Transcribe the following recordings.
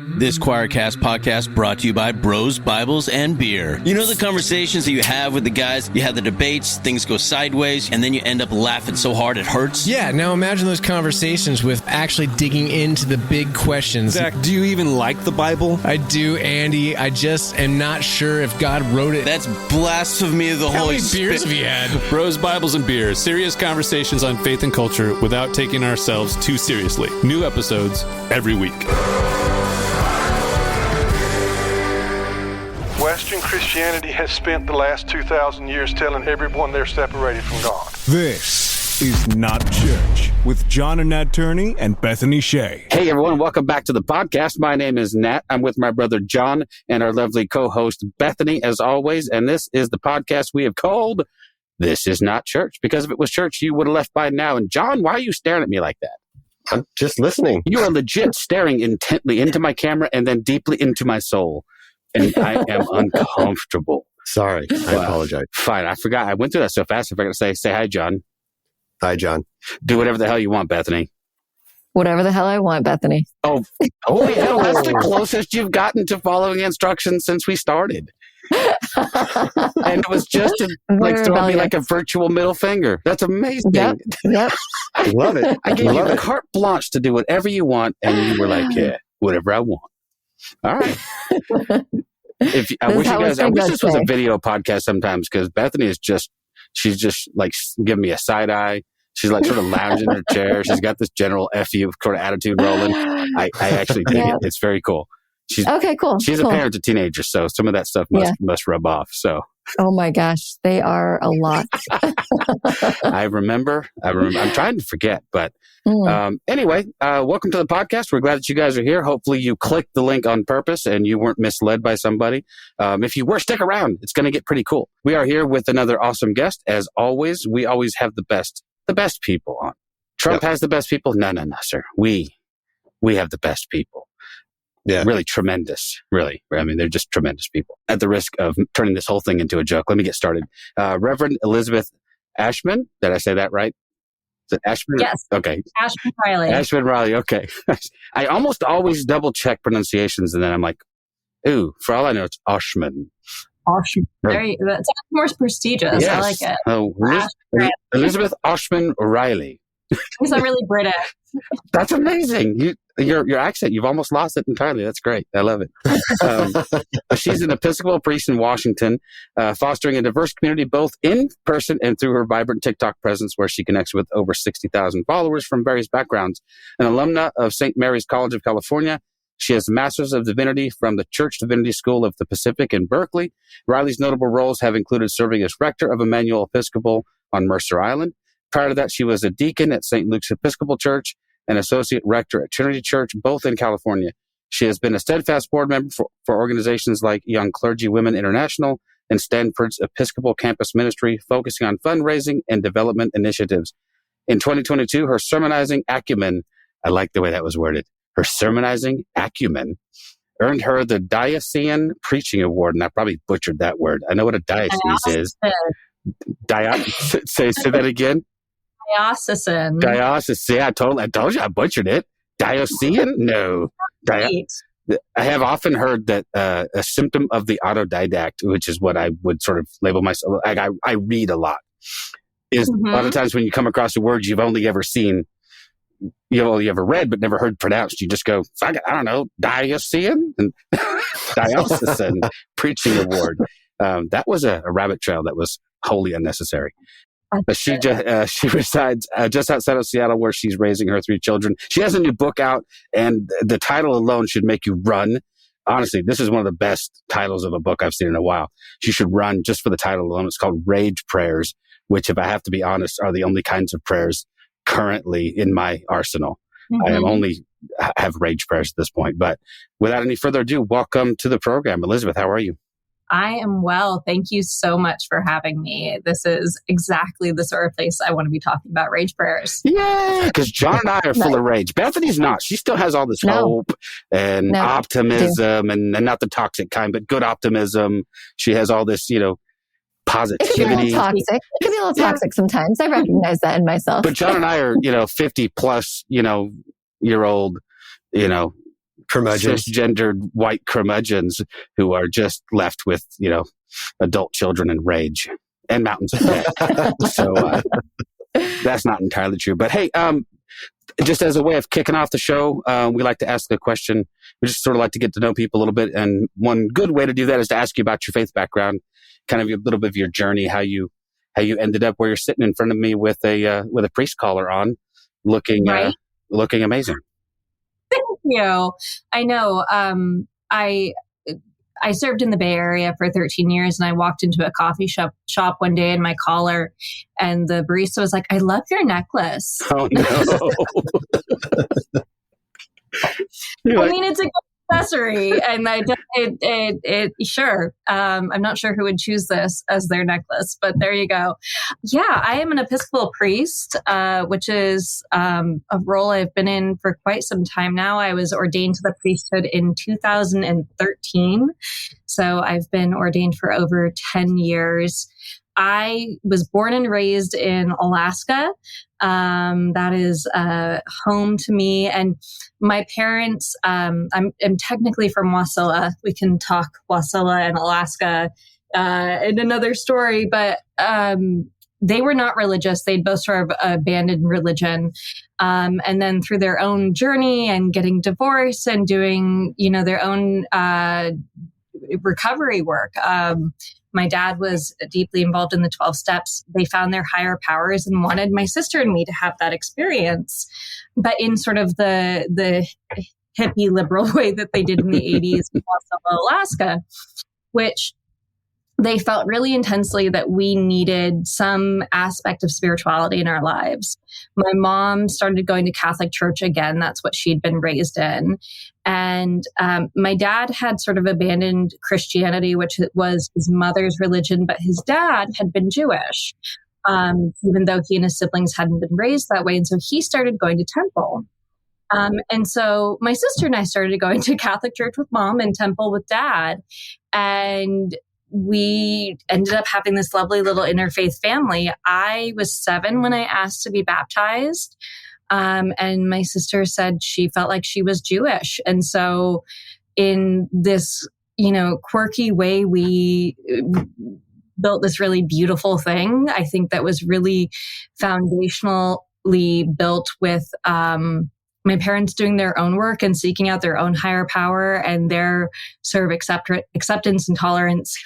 This Choircast podcast brought to you by Bros, Bibles, and Beer. You know the conversations that you have with the guys? You have the debates, things go sideways, and then you end up laughing so hard it hurts? Yeah, now imagine those conversations with actually digging into the big questions. Zach, do you even like the Bible? I do, Andy. I just am not sure if God wrote it. That's blasphemy of the Holy Spirit. How many beers have you had? Bros, Bibles, and Beer. Serious conversations on faith and culture without taking ourselves too seriously. New episodes every week. Western Christianity has spent the last 2,000 years telling everyone they're separated from God. This is Not Church with John and Nat Turney and Bethany Shea. Hey everyone, welcome back to the podcast. My name is Nat. I'm with my brother John and our lovely co-host Bethany as always. And this is the podcast we have called This Is Not Church. Because if it was church, you would have left by now. And John, why are you staring at me like that? I'm just listening. You are legit staring intently into my camera and then deeply into my soul. And I am uncomfortable. Sorry, I apologize. Fine, I forgot. I went through that so fast. I forgot to say hi, John. Hi, John. Do whatever the hell you want, Bethany. Whatever the hell I want, Bethany. Oh, yeah, that's the closest you've gotten to following instructions since we started. And it was just to throw me like a virtual middle finger. That's amazing. Yep. I love it. I gave you carte blanche to do whatever you want, and you were like, yeah, whatever I want. All right. I wish this was a video podcast sometimes, because Bethany is she's just like giving me a side eye. She's like sort of lounging in her chair. She's got this general F you sort of attitude rolling. I actually dig it. It's very cool. Okay, cool. She's a parent of teenagers, so some of that stuff must rub off. So. Oh my gosh, they are a lot. I remember. I'm trying to forget, but anyway, welcome to the podcast. We're glad that you guys are here. Hopefully you clicked the link on purpose and you weren't misled by somebody. If you were, stick around. It's going to get pretty cool. We are here with another awesome guest. As always, we always have the best people on. Trump has the best people? No, sir. We have the best people. Yeah. Really tremendous. Really. I mean, they're just tremendous people. At the risk of turning this whole thing into a joke, let me get started. Reverend Elizabeth Ashman. Did I say that right? Is it Ashman? Yes. Okay. Ashman Riley. Ashman Riley. Okay. I almost always double check pronunciations, and then I'm like, ooh, for all I know, it's Ashman. Ashman. That sounds more prestigious. Yes. I like it. Oh, Elizabeth Ashman Riley. Because I'm really British. That's amazing. Your accent, you've almost lost it entirely. That's great. I love it. She's an Episcopal priest in Washington, fostering a diverse community both in person and through her vibrant TikTok presence, where she connects with over 60,000 followers from various backgrounds. An alumna of St. Mary's College of California, she has a Master's of Divinity from the Church Divinity School of the Pacific in Berkeley. Riley's notable roles have included serving as rector of Emmanuel Episcopal on Mercer Island. Prior to that, she was a deacon at St. Luke's Episcopal Church and associate rector at Trinity Church, both in California. She has been a steadfast board member for organizations like Young Clergy Women International and Stanford's Episcopal Campus Ministry, focusing on fundraising and development initiatives. In 2022, her sermonizing acumen, I like the way that was worded, her sermonizing acumen earned her the Diocesan Preaching Award, and I probably butchered that word. I know what a diocese is. Say that again. Diocesan. Yeah, I told you I butchered it. Diocesan? No. I have often heard that a symptom of the autodidact, which is what I would sort of label myself, like I read a lot, is a lot of times when you come across a word you've only ever read but never heard pronounced, you just go, I don't know, diocesan? And Diocesan Preaching Award. That was a rabbit trail that was wholly unnecessary. But she resides just outside of Seattle, where she's raising her 3 children. She has a new book out, and the title alone should make you run. Honestly, this is one of the best titles of a book I've seen in a while. You should run just for the title alone. It's called Rage Prayers, which, if I have to be honest, are the only kinds of prayers currently in my arsenal. I have rage prayers at this point. But without any further ado, welcome to the program. Elizabeth, how are you? I am well. Thank you so much for having me. This is exactly the sort of place I want to be talking about rage prayers. Yeah, because John and I are full of rage. Bethany's not. She still has all this hope and optimism, and not the toxic kind, but good optimism. She has all this, positivity. It can be a little toxic. It can be a little toxic sometimes. I recognize that in myself. But John and I are, 50 plus, year old, Curmudgeons. cisgendered white curmudgeons who are just left with, adult children and rage and mountains of debt. So that's not entirely true. But hey, just as a way of kicking off the show, we like to ask a question. We just sort of like to get to know people a little bit. And one good way to do that is to ask you about your faith background, kind of a little bit of your journey, how you ended up where you're sitting in front of me with a priest collar on, looking amazing. Thank you. I know. I served in the Bay Area for 13 years, and I walked into a coffee shop one day in my collar, and the barista was like, "I love your necklace." Oh no! I mean, it's a good accessory, and sure. I'm not sure who would choose this as their necklace, but there you go. Yeah, I am an Episcopal priest, which is a role I've been in for quite some time now. I was ordained to the priesthood in 2013, so I've been ordained for over 10 years. I was born and raised in Alaska. That is home to me. And my parents, I'm technically from Wasilla. We can talk Wasilla and Alaska in another story, but they were not religious. They'd both sort of abandoned religion. And then through their own journey and getting divorced and doing, their own recovery work, my dad was deeply involved in the 12 steps. They found their higher powers and wanted my sister and me to have that experience, but in sort of the hippie liberal way that they did in the 80s in Wasilla, Alaska, which they felt really intensely that we needed some aspect of spirituality in our lives. My mom started going to Catholic church again. That's what she'd been raised in. And my dad had sort of abandoned Christianity, which was his mother's religion, but his dad had been Jewish, even though he and his siblings hadn't been raised that way. And so he started going to temple. And so my sister and I started going to Catholic church with mom and temple with dad. And we ended up having this lovely little interfaith family. I was 7 when I asked to be baptized. And my sister said she felt like she was Jewish. And so in this, quirky way, we built this really beautiful thing. I think that was really foundationally built with, my parents doing their own work and seeking out their own higher power and their sort of acceptance and tolerance.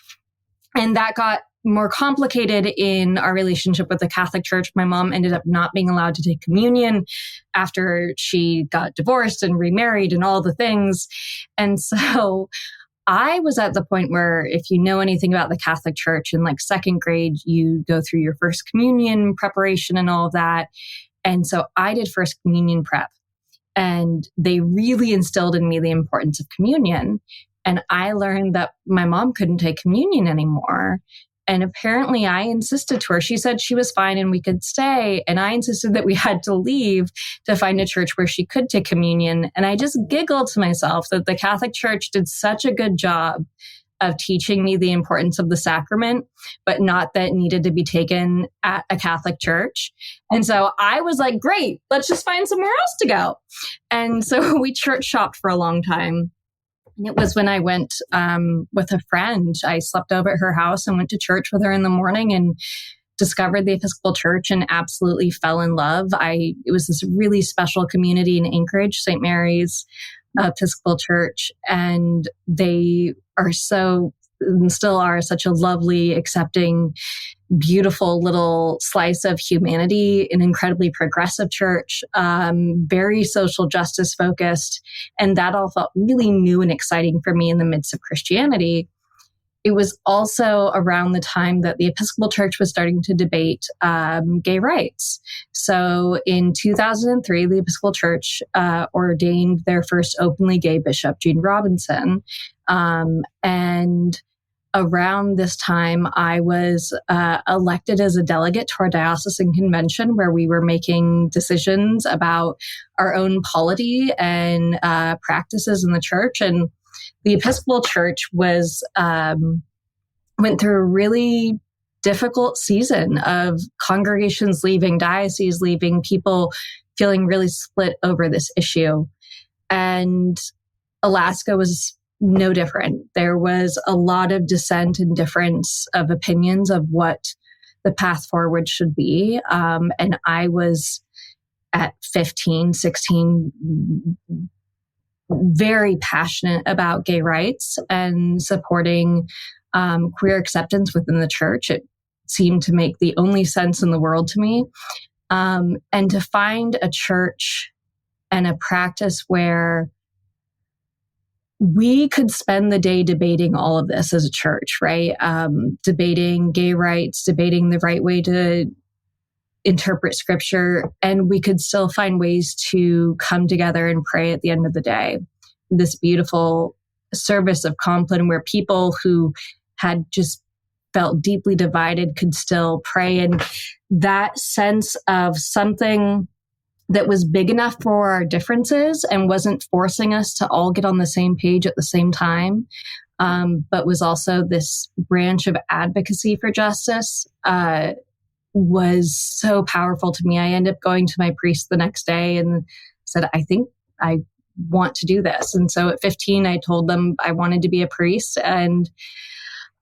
And that got more complicated in our relationship with the Catholic Church. My mom ended up not being allowed to take communion after she got divorced and remarried and all the things. And so I was at the point where, if you know anything about the Catholic Church, in like second grade, you go through your first communion preparation and all of that. And so I did first communion prep. And they really instilled in me the importance of communion. And I learned that my mom couldn't take communion anymore. And apparently I insisted to her. She said she was fine and we could stay. And I insisted that we had to leave to find a church where she could take communion. And I just giggled to myself that the Catholic Church did such a good job of teaching me the importance of the sacrament, but not that it needed to be taken at a Catholic church. And so I was like, great, let's just find somewhere else to go. And so we church shopped for a long time. And it was when I went with a friend. I slept over at her house and went to church with her in the morning and discovered the Episcopal Church and absolutely fell in love. It was this really special community in Anchorage, St. Mary's Episcopal Church. And they are still are such a lovely, accepting, beautiful little slice of humanity, an incredibly progressive church, very social justice focused. And that all felt really new and exciting for me in the midst of Christianity. It was also around the time that the Episcopal Church was starting to debate gay rights. So in 2003, the Episcopal Church ordained their first openly gay bishop, Gene Robinson. And around this time, I was elected as a delegate to our diocesan convention, where we were making decisions about our own polity and practices in the church. And the Episcopal Church went through a really difficult season of congregations leaving, dioceses leaving, people feeling really split over this issue. And Alaska was no different. There was a lot of dissent and difference of opinions of what the path forward should be. And I was at 15, 16, very passionate about gay rights and supporting queer acceptance within the church. It seemed to make the only sense in the world to me. And to find a church and a practice where we could spend the day debating all of this as a church, right? Debating gay rights, debating the right way to interpret scripture, and we could still find ways to come together and pray at the end of the day. This beautiful service of Compline where people who had just felt deeply divided could still pray. And that sense of something that was big enough for our differences and wasn't forcing us to all get on the same page at the same time, but was also this branch of advocacy for justice, was so powerful to me. I ended up going to my priest the next day and said, I think I want to do this. And so at 15, I told them I wanted to be a priest. And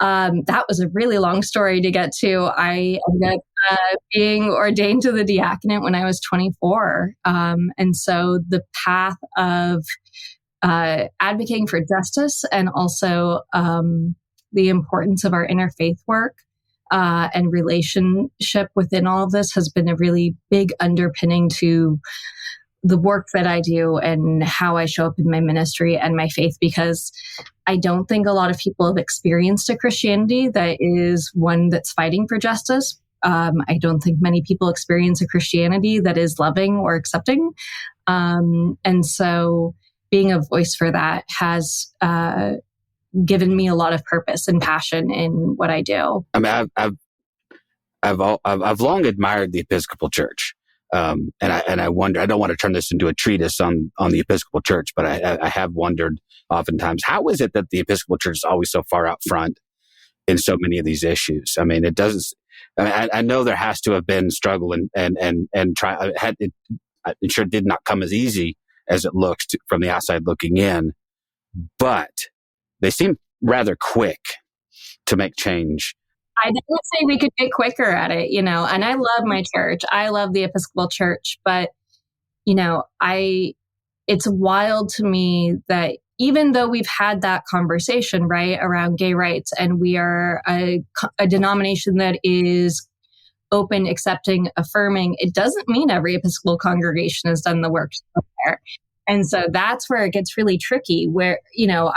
that was a really long story to get to. I ended up being ordained to the diaconate when I was 24. And so the path of advocating for justice and also the importance of our interfaith work and relationship within all of this has been a really big underpinning to the work that I do and how I show up in my ministry and my faith, because I don't think a lot of people have experienced a Christianity that is one that's fighting for justice. I don't think many people experience a Christianity that is loving or accepting. And so being a voice for that has given me a lot of purpose and passion in what I do. I mean, I've long admired the Episcopal Church, and I wonder. I don't want to turn this into a treatise on the Episcopal Church, but I have wondered oftentimes, how is it that the Episcopal Church is always so far out front in so many of these issues? I mean, it doesn't. I know there has to have been struggle and try. It sure did not come as easy as it looks from the outside looking in, but they seem rather quick to make change. I would say we could get quicker at it, and I love my church. I love the Episcopal Church, but, it's wild to me that even though we've had that conversation, right, around gay rights, and we are a denomination that is open, accepting, affirming, it doesn't mean every Episcopal congregation has done the work there. And so that's where it gets really tricky, where,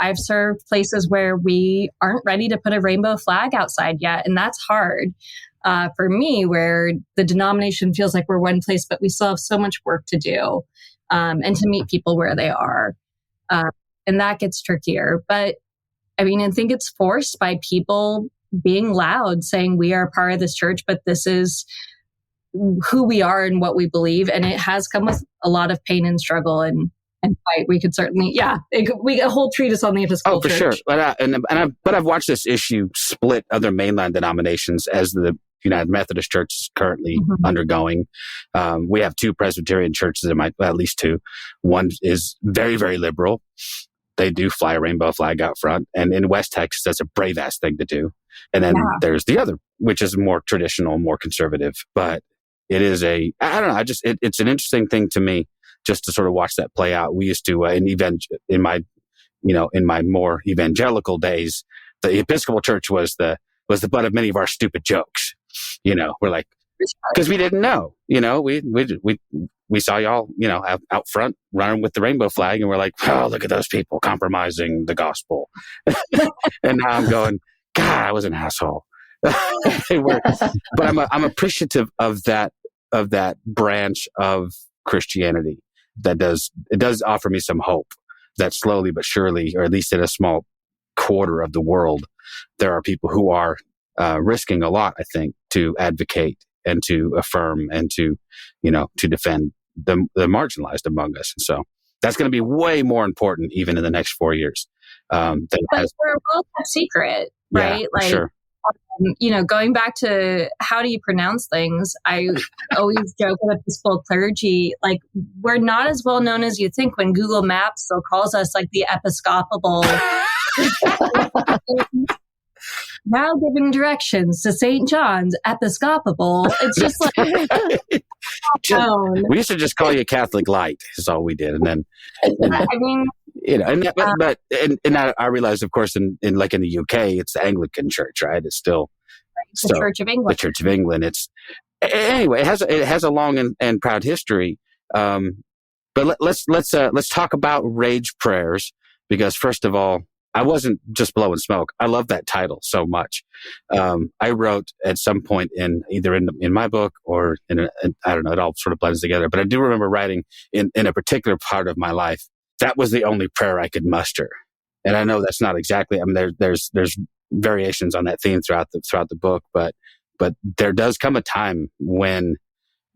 I've served places where we aren't ready to put a rainbow flag outside yet. And that's hard for me, where the denomination feels like we're one place, but we still have so much work to do and to meet people where they are. And that gets trickier. But I think it's forced by people being loud, saying we are part of this church, but this is who we are and what we believe. And it has come with a lot of pain and struggle and fight. We could certainly, we get a whole treatise on the Episcopal Church. Oh, for sure. But I've watched this issue split other mainline denominations, as the United Methodist Church is currently undergoing. We have two Presbyterian churches, at least two. One is very, very liberal. They do fly a rainbow flag out front. And in West Texas, that's a brave ass thing to do. And then there's the other, which is more traditional, more conservative. But it is I don't know. It's an interesting thing to me just to sort of watch that play out. We used to, in my more evangelical days, the Episcopal Church was the butt of many of our stupid jokes. We're like, because we didn't know, we saw y'all, out front running with the rainbow flag, and we're like, oh, look at those people compromising the gospel. And now I'm going, God, I was an asshole. But I'm appreciative of that branch of Christianity that does offer me some hope that slowly but surely, or at least in a small quarter of the world, there are people who are risking a lot, I think, to advocate and to affirm and to defend the marginalized among us. And so that's going to be way more important even in the next 4 years. But we're both a secret, right? Yeah, sure. Going back to how do you pronounce things, I always joke with Episcopal clergy, like, we're not as well known as you think when Google Maps still calls us like the Episcopal. Now giving directions to St. John's Episcopal. It's just like, we used to just call you Catholic Light, is all we did. And then, I mean, I realized, of course, in the UK, it's the Anglican Church, right? It's still the Church of England. The Church of England. Anyway, it has a long and proud history. But let's talk about rage prayers, because first of all, I wasn't just blowing smoke. I love that title so much. I wrote at some point in my book or I don't know, it all sort of blends together. But I do remember writing in a particular part of my life, that was the only prayer I could muster. And I know that's not exactly. I mean, there's variations on that theme throughout the book, but there does come a time when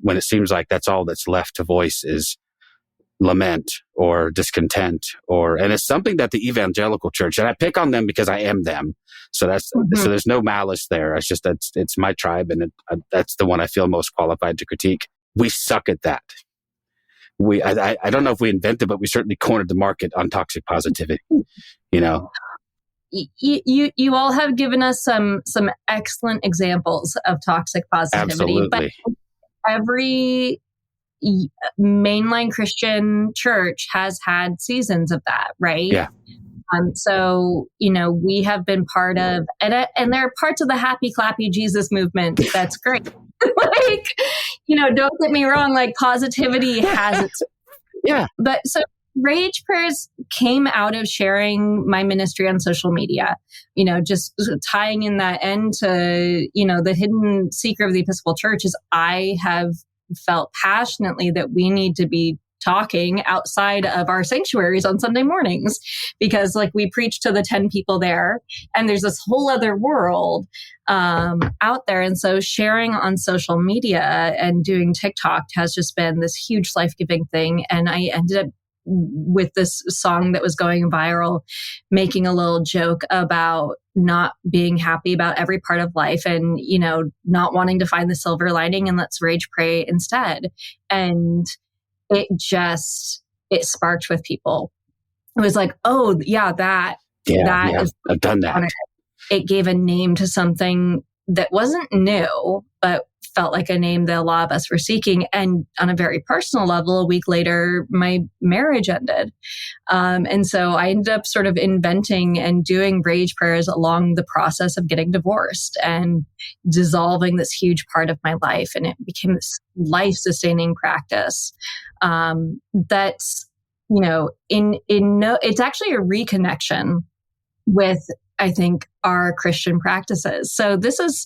it seems like that's all that's left to voice is lament or discontent, and it's something that the evangelical church, and I pick on them because I am them. So so there's no malice there. It's just it's my tribe, and that's the one I feel most qualified to critique. We suck at that. I don't know if we invented, but we certainly cornered the market on toxic positivity. You all have given us some excellent examples of toxic positivity. Absolutely. But every mainline Christian church has had seasons of that, right? Yeah. So, we have been part of, and there are parts of the happy, clappy Jesus movement that's great. Don't get me wrong, like, positivity has its... Yeah. But so rage prayers came out of sharing my ministry on social media, just tying in that end to, the hidden secret of the Episcopal Church is I have felt passionately that we need to be talking outside of our sanctuaries on Sunday mornings, because we preach to the 10 people there and there's this whole other world out there. And so sharing on social media and doing TikTok has just been this huge life-giving thing. And I ended up with this song that was going viral, making a little joke about not being happy about every part of life and, not wanting to find the silver lining, and let's rage pray instead. And it sparked with people. It was like, oh yeah, that is, I've done that. It gave a name to something that wasn't new, but felt like a name that a lot of us were seeking. And on a very personal level, a week later, my marriage ended. And so I ended up sort of inventing and doing rage prayers along the process of getting divorced and dissolving this huge part of my life. And it became this life-sustaining practice. That's, it's actually a reconnection with, I think, our Christian practices. So this is,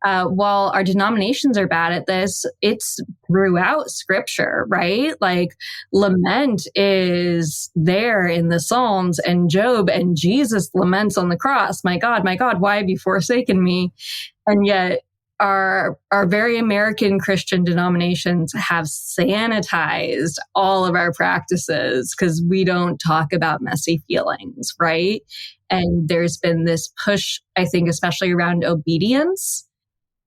while our denominations are bad at this, it's throughout Scripture, right? Like, lament is there in the Psalms and Job, and Jesus laments on the cross. My God, why have you forsaken me? And yet our very American Christian denominations have sanitized all of our practices because we don't talk about messy feelings, right? And there's been this push, I think, especially around obedience,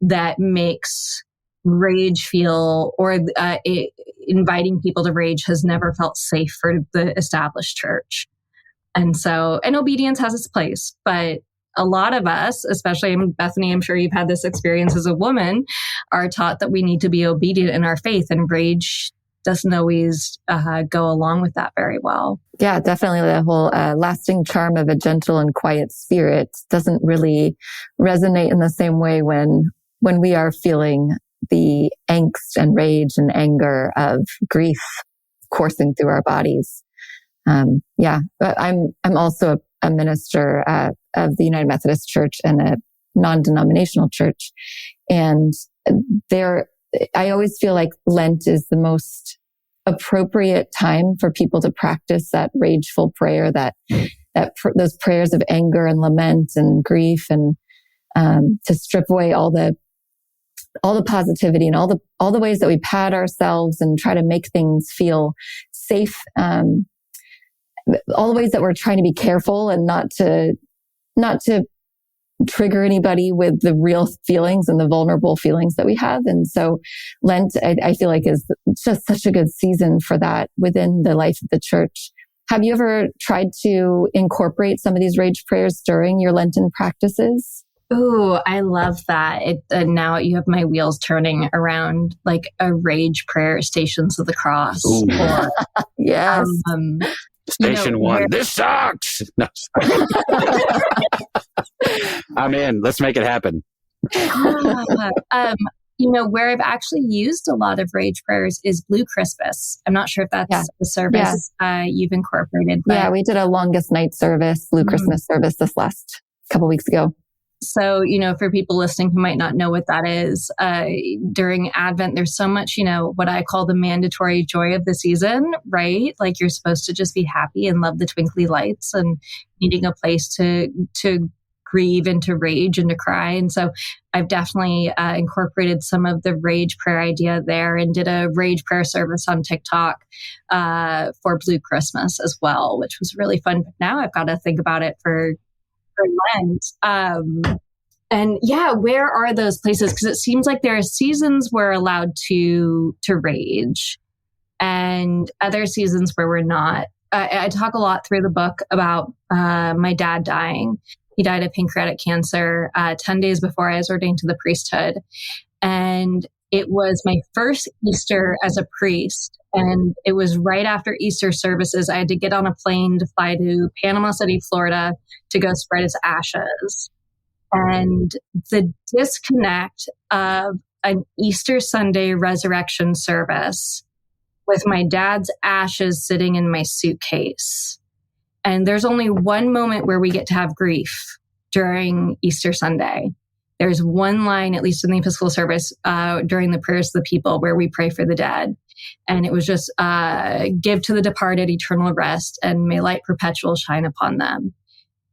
that makes rage feel, or inviting people to rage has never felt safe for the established church. And obedience has its place, but a lot of us, especially Bethany, I'm sure you've had this experience as a woman, are taught that we need to be obedient in our faith, and rage doesn't always go along with that very well. Yeah, definitely. The whole lasting charm of a gentle and quiet spirit doesn't really resonate in the same way when we are feeling the angst and rage and anger of grief coursing through our bodies. But I'm also a minister of the United Methodist Church and a non-denominational church. And I always feel like Lent is the most appropriate time for people to practice that rageful prayer, those prayers of anger and lament and grief, and to strip away all the positivity and all the ways that we pat ourselves and try to make things feel safe. All the ways that we're trying to be careful and not to trigger anybody with the real feelings and the vulnerable feelings that we have. And so Lent, I feel like, is just such a good season for that within the life of the church. Have you ever tried to incorporate some of these rage prayers during your Lenten practices? Ooh, I love that. Now you have my wheels turning around like a rage prayer, Stations of the Cross. Or, yes. Station one. This sucks. No. I'm in. Let's make it happen. Where I've actually used a lot of rage prayers is Blue Christmas. I'm not sure if that's a service you've incorporated. But... Yeah, we did a longest night service, Blue Christmas service this last couple weeks ago. So, for people listening who might not know what that is, during Advent, there's so much, what I call the mandatory joy of the season, right? Like you're supposed to just be happy and love the twinkly lights and needing a place to grieve and to rage and to cry. And so I've definitely incorporated some of the rage prayer idea there and did a rage prayer service on TikTok for Blue Christmas as well, which was really fun. But now I've got to think about it for Lent. Where are those places? Because it seems like there are seasons we're allowed to rage and other seasons where we're not. I talk a lot through the book about my dad dying. He died of pancreatic cancer 10 days before I was ordained to the priesthood. And it was my first Easter as a priest. And it was right after Easter services. I had to get on a plane to fly to Panama City, Florida to go spread his ashes. And the disconnect of an Easter Sunday resurrection service with my dad's ashes sitting in my suitcase. And there's only one moment where we get to have grief during Easter Sunday. There's one line, at least in the Episcopal service, during the prayers of the people where we pray for the dead. And it was just, give to the departed eternal rest and may light perpetual shine upon them.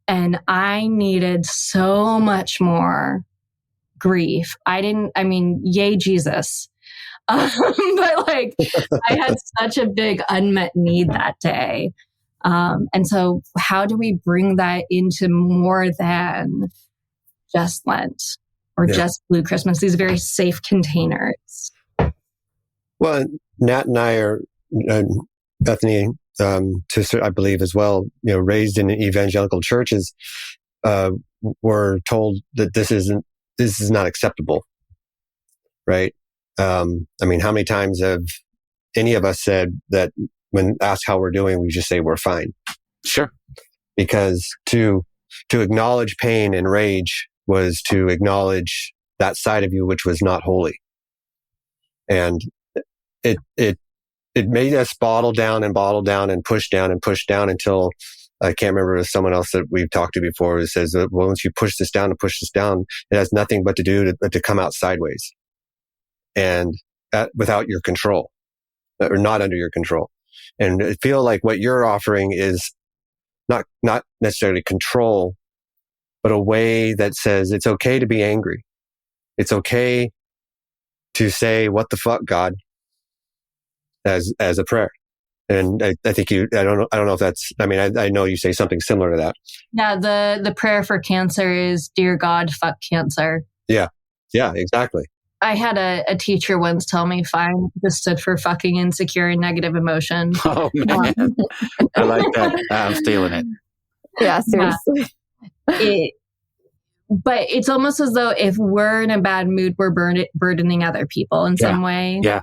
And I needed so much more grief. Yay, Jesus. But I had such a big unmet need that day. And so how do we bring that into more than just Lent or just Blue Christmas, these very safe containers? Well, Nat and I are, Bethany, I believe as well, raised in evangelical churches, were told that this is not acceptable. Right. How many times have any of us said that when asked how we're doing, we just say we're fine? Sure. Because to acknowledge pain and rage was to acknowledge that side of you, which was not holy. And it made us bottle down and push down until I can't remember if someone else that we've talked to before who says that, well, once you push this down, it has nothing but to come out sideways and without your control or not under your control. And I feel like what you're offering is not necessarily control, but a way that says it's okay to be angry. It's okay to say, what the fuck, God, as a prayer. And I think I don't know if that's, I know you say something similar to that. Yeah. The prayer for cancer is, dear God, fuck cancer. Yeah. Yeah, exactly. I had a teacher once tell me fine just stood for fucking insecure and negative emotion. Oh man. I like that. I'm stealing it. Yeah, seriously. But it's almost as though if we're in a bad mood, we're burdening other people in some way. Yeah.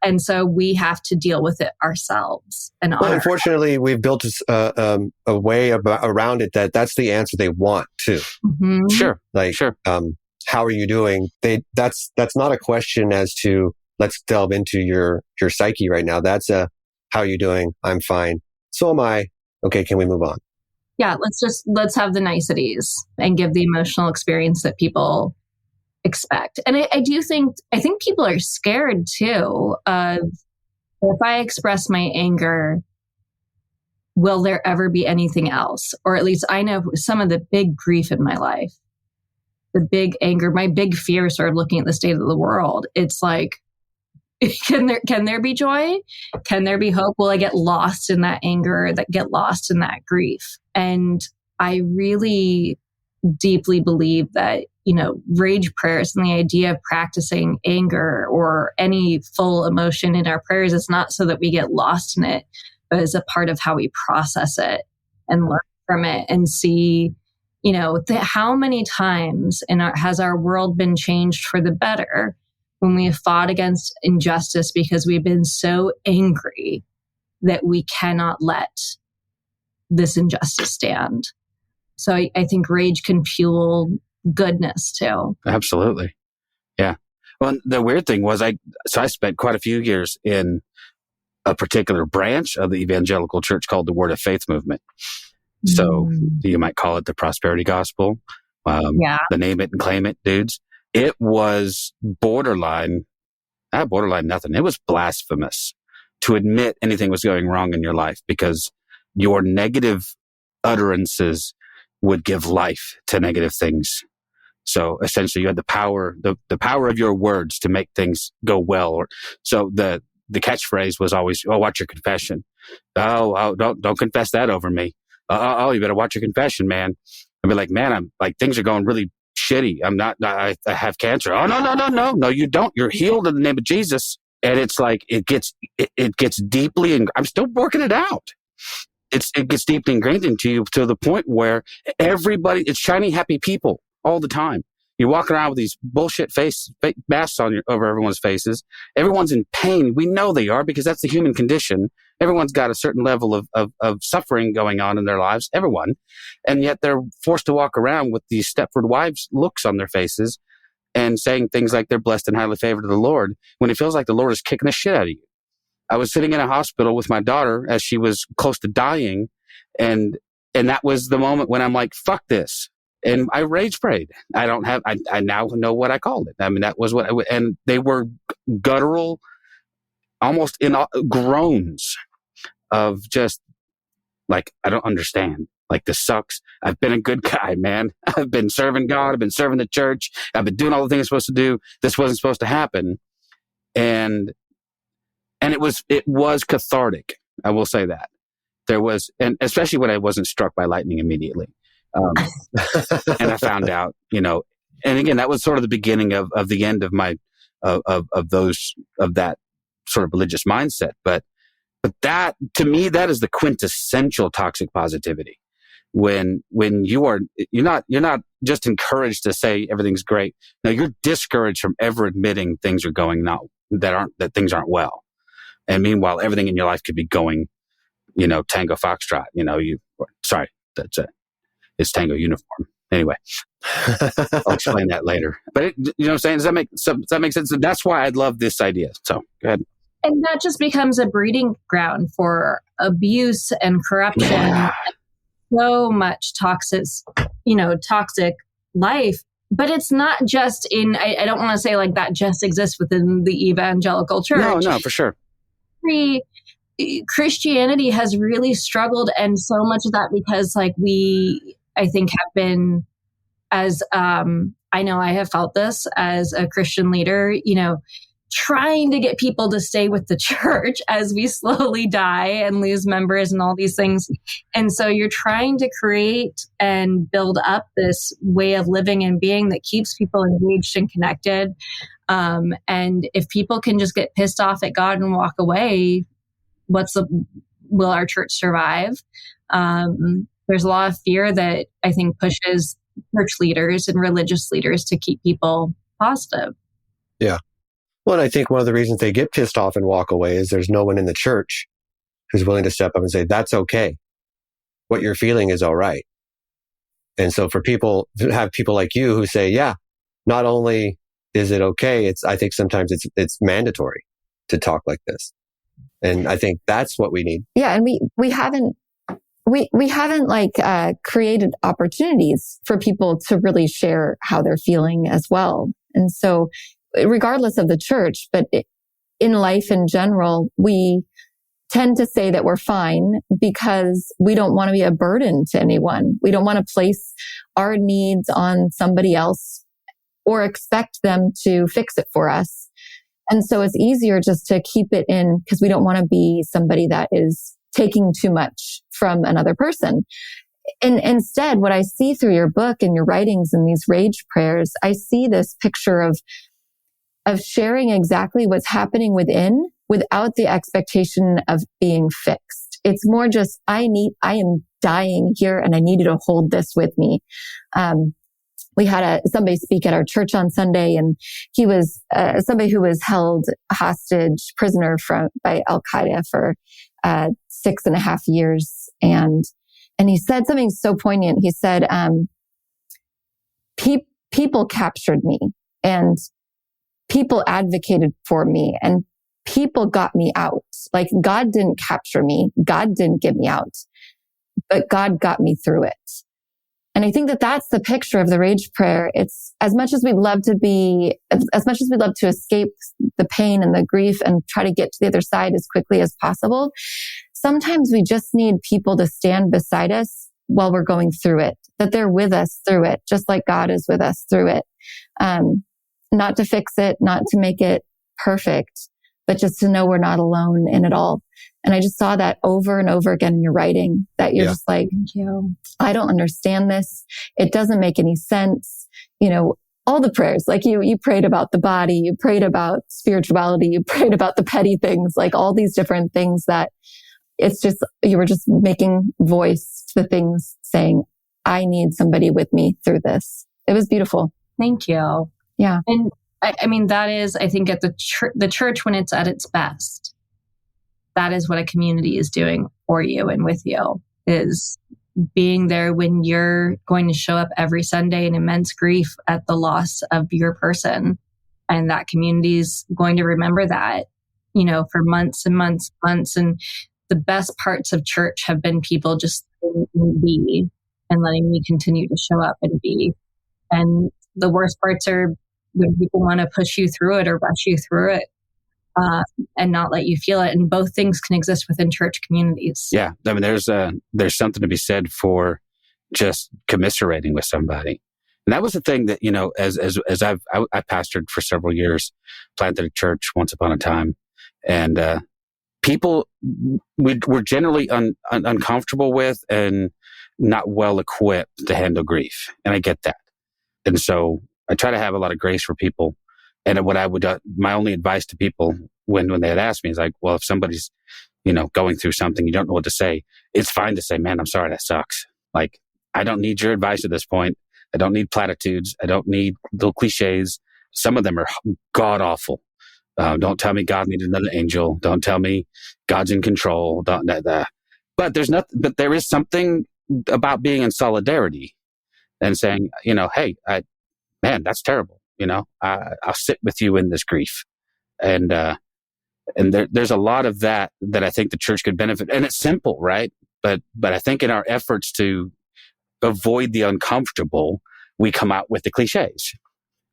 And so we have to deal with it ourselves. And unfortunately, we've built a way around it that's the answer they want too. Mm-hmm. Sure. Sure. How are you doing? That's not a question as to let's delve into your psyche right now. That's how are you doing? I'm fine. So am I. Okay, can we move on? Yeah, let's have the niceties and give the emotional experience that people expect. And I think people are scared too of, if I express my anger, will there ever be anything else? Or at least I know some of the big grief in my life, the big anger, my big fear started looking at the state of the world. It's like, can there be joy? Can there be hope? Will I get lost in that anger, get lost in that grief? And I really deeply believe that, rage prayers and the idea of practicing anger or any full emotion in our prayers is not so that we get lost in it, but as a part of how we process it and learn from it and see, how many times has our world been changed for the better when we have fought against injustice because we've been so angry that we cannot let this injustice stand. So I think rage can fuel goodness too. Absolutely. Yeah. Well, the weird thing was I spent quite a few years in a particular branch of the evangelical church called the Word of Faith movement. So you might call it the prosperity gospel. The name it and claim it dudes. It was borderline nothing. It was blasphemous to admit anything was going wrong in your life because your negative utterances would give life to negative things. So essentially you had the power of your words to make things go well. So the catchphrase was always, "Oh, watch your confession." Oh, don't confess that over me. Oh, you better watch your confession, man. I'd be like, man, I'm like, things are going really shitty. I have cancer. Oh, no, you don't. You're healed in the name of Jesus. And it's like, it gets deeply, and I'm still working it out. It gets deeply ingrained into you to the point where it's shiny, happy people all the time. You're walking around with these bullshit masks over everyone's faces. Everyone's in pain. We know they are because that's the human condition. Everyone's got a certain level of suffering going on in their lives. Everyone. And yet they're forced to walk around with these Stepford Wives looks on their faces and saying things like they're blessed and highly favored of the Lord when it feels like the Lord is kicking the shit out of you. I was sitting in a hospital with my daughter as she was close to dying. And that was the moment when I'm like, fuck this. And I rage prayed. I now know what I called it. I mean, that was and they were guttural, almost in groans of just like, I don't understand. Like, this sucks. I've been a good guy, man. I've been serving God. I've been serving the church. I've been doing all the things I'm supposed to do. This wasn't supposed to happen. And it was cathartic. I will say that. There was, and especially when I wasn't struck by lightning immediately. And I found out, and again, that was sort of the beginning of the end of my, of that sort of religious mindset. But that, to me, that is the quintessential toxic positivity. When you're not just encouraged to say everything's great. No, you're discouraged from ever admitting things are going that things aren't well. And meanwhile, everything in your life could be going, Tango Foxtrot, that's it. It's Tango uniform. Anyway, I'll explain that later. But you know what I'm saying? Does that make sense? That's why I love this idea. So go ahead. And that just becomes a breeding ground for abuse and corruption. Yeah. So much toxic life. But it's not just I don't want to say like that just exists within the evangelical church. No, for sure. Christianity has really struggled, and so much of that because I think have been, as I know I have felt this as a Christian leader, trying to get people to stay with the church as we slowly die and lose members and all these things. And so you're trying to create and build up this way of living and being that keeps people engaged and connected. And if people can just get pissed off at God and walk away, will our church survive? There's a lot of fear that I think pushes church leaders and religious leaders to keep people positive. Yeah. Well, and I think one of the reasons they get pissed off and walk away is there's no one in the church who's willing to step up and say, that's okay. What you're feeling is all right. And so for people to have people like you who say, yeah, not only is it okay, I think sometimes it's mandatory to talk like this. And I think that's what we need. Yeah. And we haven't created opportunities for people to really share how they're feeling as well. And so regardless of the church, but in life in general, we tend to say that we're fine because we don't want to be a burden to anyone. We don't want to place our needs on somebody else or expect them to fix it for us. And so it's easier just to keep it in because we don't want to be somebody that is taking too much from another person. And instead, what I see through your book and your writings and these rage prayers, I see this picture of sharing exactly what's happening within without the expectation of being fixed. It's more just, I am dying here and I need you to hold this with me. We had somebody speak at our church on Sunday, and he was somebody who was held hostage prisoner by Al Qaeda for 6.5 years. And he said something so poignant. He said, people captured me, and people advocated for me, and people got me out. Like, God didn't capture me. God didn't get me out, but God got me through it. And I think that that's the picture of the rage prayer. It's as much as we'd love to escape the pain and the grief and try to get to the other side as quickly as possible. Sometimes we just need people to stand beside us while we're going through it, that they're with us through it, just like God is with us through it. Not to fix it, not to make it perfect, but just to know we're not alone in it all. And I just saw that over and over again in your writing, that you're just like, I don't understand this. It doesn't make any sense. You know, all the prayers, like you prayed about the body, you prayed about spirituality, you prayed about the petty things, like all these different things that it's just, you were just making voice to the things, saying, I need somebody with me through this. It was beautiful. Thank you. Yeah. And I mean, that is, I think, at the church when it's at its best, that is what a community is doing for you and with you, is being there when you're going to show up every Sunday in immense grief at the loss of your person. And that community is going to remember that, you know, for months and months, And the best parts of church have been people just letting me be and letting me continue to show up and be. And the worst parts are when people want to push you through it or rush you through it, and not let you feel it. And both things can exist within church communities. Yeah. I mean, there's something to be said for just commiserating with somebody. And that was the thing that, you know, as I pastored for several years, planted a church once upon a time, and people were generally uncomfortable with and not well equipped to handle grief. And I get that. And so I try to have a lot of grace for people. And what I would, my only advice to people when they had asked me is like, well, if somebody's, you know, going through something, you don't know what to say, it's fine to say, man, I'm sorry, that sucks. Like, I don't need your advice at this point. I don't need platitudes. I don't need little cliches. Some of them are god awful. Don't tell me God needed another angel. Don't tell me God's in control. But there is something about being in solidarity and saying, you know, hey, man, that's terrible. You know, I'll sit with you in this grief. And there's a lot of that I think the church could benefit. And it's simple, right? But I think in our efforts to avoid the uncomfortable, we come out with the cliches.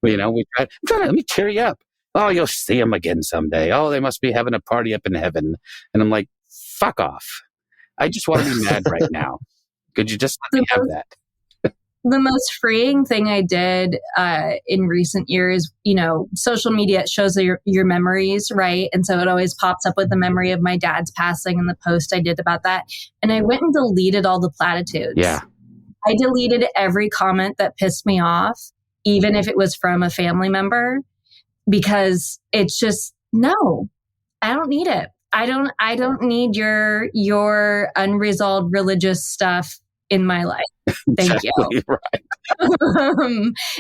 You know, let me cheer you up. Oh, you'll see them again someday. Oh, they must be having a party up in heaven. And I'm like, fuck off. I just want to be mad right now. Could you just let me have that? The most freeing thing I did in recent years, you know, social media shows your memories, right? And so it always pops up with the memory of my dad's passing and the post I did about that. And I went and deleted all the platitudes. Yeah. I deleted every comment that pissed me off, even if it was from a family member, because it's just, no, I don't need it. I don't need your unresolved religious stuff in my life. Thank you. Right.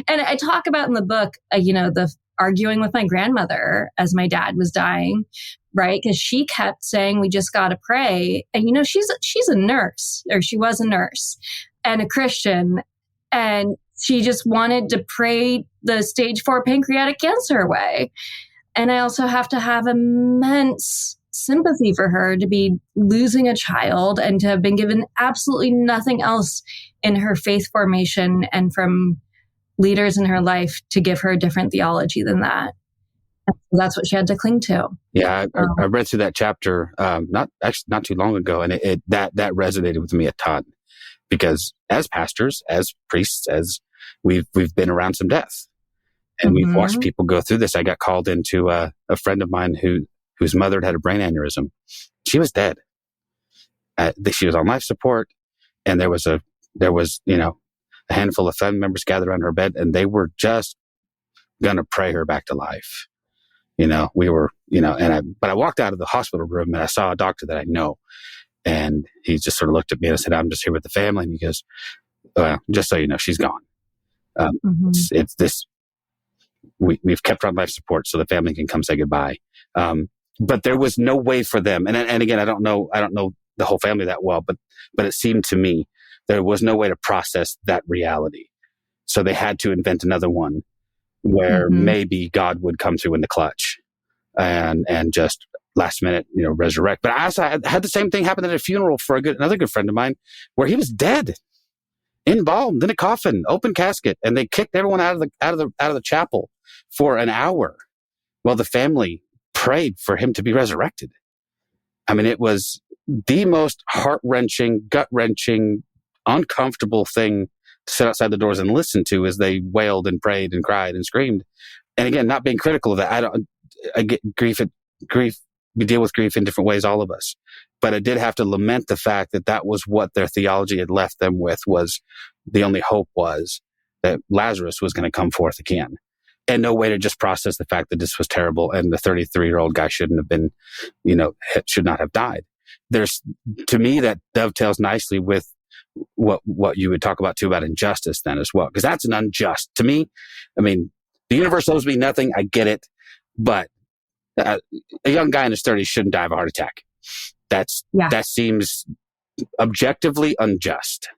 And I talk about in the book, you know, the arguing with my grandmother as my dad was dying, right? Because she kept saying, we just got to pray. And, you know, she's a nurse, or she was a nurse and a Christian. And she just wanted to pray the stage 4 pancreatic cancer away. And I also have to have immense sympathy for her to be losing a child and to have been given absolutely nothing else in her faith formation and from leaders in her life to give her a different theology than that. And that's what she had to cling to. Yeah, I read through that chapter not too long ago, and that resonated with me a ton, because as pastors, as priests, as we've been around some death, and we've watched people go through this. I got called into a friend of mine whose mother had a brain aneurysm. She was dead. She was on life support, and there was a there was, a handful of family members gathered around her bed, and they were just going to pray her back to life. We were, but I walked out of the hospital room and I saw a doctor that I know, and he just sort of looked at me and I said, "I'm just here with the family." And he goes, "Just so you know, she's gone. It's this, we've kept her on life support so the family can come say goodbye." But there was no way for them. And again, I don't know the whole family that well, but it seemed to me there was no way to process that reality. So they had to invent another one where maybe God would come through in the clutch and just last minute, resurrect. But I also had the same thing happen at a funeral for another good friend of mine, where he was dead, embalmed in a coffin, open casket, and they kicked everyone out of the chapel for an hour while the family prayed for him to be resurrected. I mean, it was the most heart-wrenching, gut-wrenching, uncomfortable thing to sit outside the doors and listen to as they wailed and prayed and cried and screamed. And again, not being critical of that. I get grief. We deal with grief in different ways, all of us. But I did have to lament the fact that was what their theology had left them with, was the only hope was that Lazarus was going to come forth again. And no way to just process the fact that this was terrible and the 33-year-old guy shouldn't have been, should not have died. To me, that dovetails nicely with what you would talk about too, about injustice then as well, because that's an unjust to me. I mean, the universe owes me nothing. I get it. But a young guy in his 30s shouldn't die of a heart attack. That seems objectively unjust.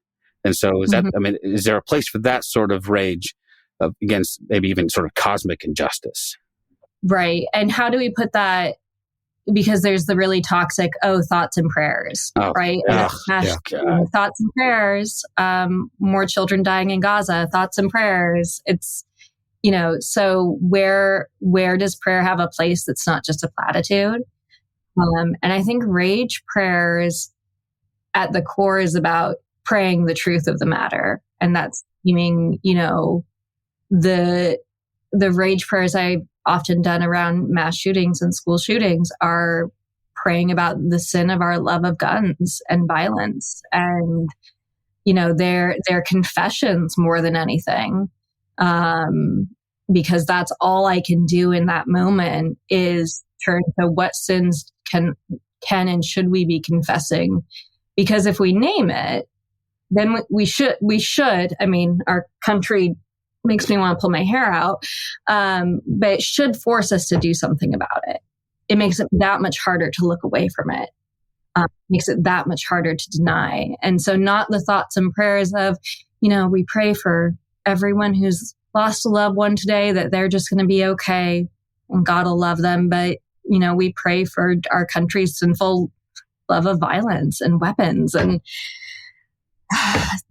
And so is there a place for that sort of rage against maybe even sort of cosmic injustice? Right. And how do we put that? Because there's the really toxic, thoughts and prayers, right? Thoughts and prayers, more children dying in Gaza, thoughts and prayers. It's, so where does prayer have a place that's not just a platitude? And I think rage prayers at the core is about praying the truth of the matter. And that's meaning, the rage prayers I've often done around mass shootings and school shootings are praying about the sin of our love of guns and violence, and their confessions more than anything, because that's all I can do in that moment is turn to what sins can and should we be confessing, because if we name it, then we should. I mean, our country makes me want to pull my hair out, but it should force us to do something about it. It makes it that much harder to look away from it. Makes it that much harder to deny. And so not the thoughts and prayers of, we pray for everyone who's lost a loved one today, that they're just going to be okay and God will love them. But, we pray for our country's sinful love of violence and weapons. And